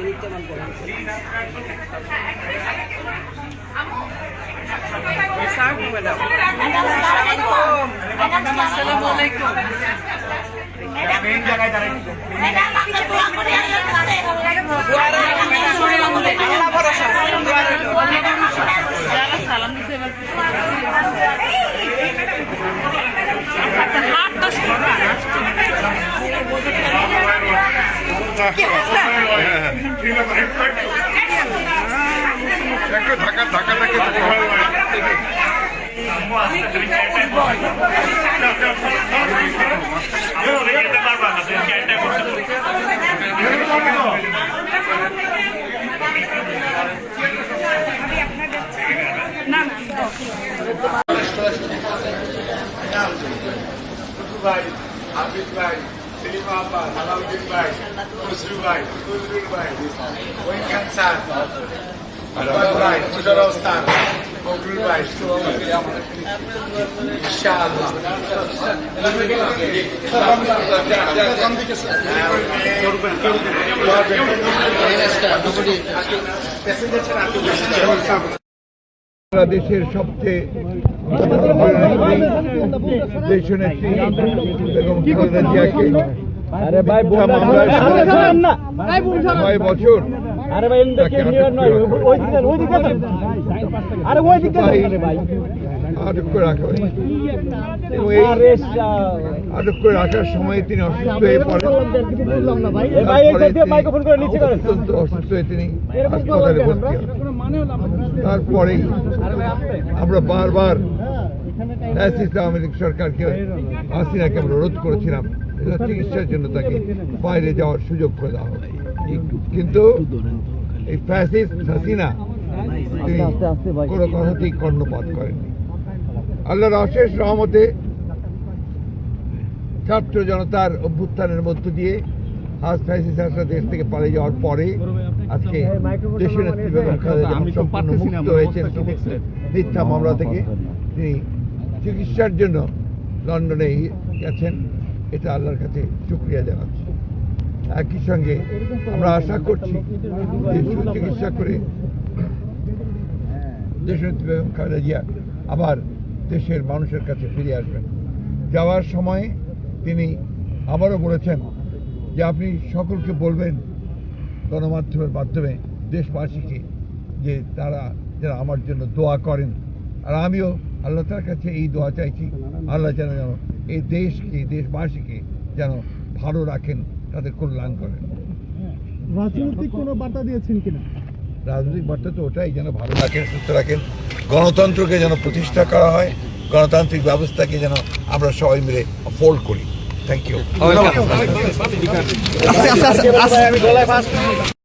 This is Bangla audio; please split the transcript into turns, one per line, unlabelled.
নিত্যমান করেন।
একটু ধাক্কা ধাক্কা ধাক্কা ভাই আবিদ ভাই সেলিমা আপা আলাউদ্দিন ভাই খুসরু ভাই ফজলুল ভাই ওই খানসান ভাই সুজারা ওস্তাদ ফজলুল ভাই ইনশাআল্লাহ
বাংলাদেশের সবচেয়ে দেশনেত্রী বেগম খালেদা জিয়াকে 6 বছর আটক করে রাখা হয়েছে এবং এই আটক করে রাখার সময় তিনি অসুস্থ হয়ে পড়েন। অত্যন্ত অসুস্থ হয়ে তিনি হাসপাতালে ভর্তি হন। তারপরেই আমরা বারবার আওয়ামী লীগ সরকারকে হাসিনাকে আমরা রোধ করেছিলাম চিকিৎসার জন্য তাকে বাইরে যাওয়ার সুযোগ করে দেওয়া হবে, কিন্তু এই ফ্যাসিস্ট হাসিনা তিনি কোনো কথাতেই কর্ণপাত করেননি। আল্লাহর অশেষ রহমতে ছাত্র জনতার অভ্যুত্থানের মধ্য দিয়ে ফ্যাসিস্ট হাসিনা দেশ থেকে পালিয়ে যাওয়ার পরে আজকে দেশের নেত্রী বেগম খালেদা জিয়া সম্পূর্ণ মুক্ত হয়েছেন মিথ্যা মামলা থেকে। তিনি চিকিৎসার জন্য লন্ডনে গেছেন, এটা আল্লাহর কাছে শুকরিয়া জানাচ্ছি। একই সঙ্গে আমরা আশা করছি যে সুচিকিৎসা করে দেশনেত্রী বেগম খালেদা জিয়া আবার দেশের মানুষের কাছে ফিরে আসবেন। যাওয়ার সময় তিনি আবারও বলেছেন যে আপনি সকলকে বলবেন গণমাধ্যমের মাধ্যমে দেশবাসীকে যে তারা যারা আমার জন্য দোয়া করেন, আর আমিও আল্লাহ তার কাছে এই দোয়া চাইছি, আল্লাহ যেন এই দেশকে দেশবাসীকে যেন ভালো রাখেন, তাদের কল্যাণ করেন।
রাজনৈতিক কোনো বার্তা দিয়েছেন কিনা?
রাজনৈতিক বার্তা তো ওটাই, যেন ভালো রাখেন, সুস্থ রাখেন, গণতন্ত্রকে যেন প্রতিষ্ঠা করা হয়, গণতান্ত্রিক ব্যবস্থাকে যেন আমরা সবাই মিলে ফোল্ড করি। Thank you.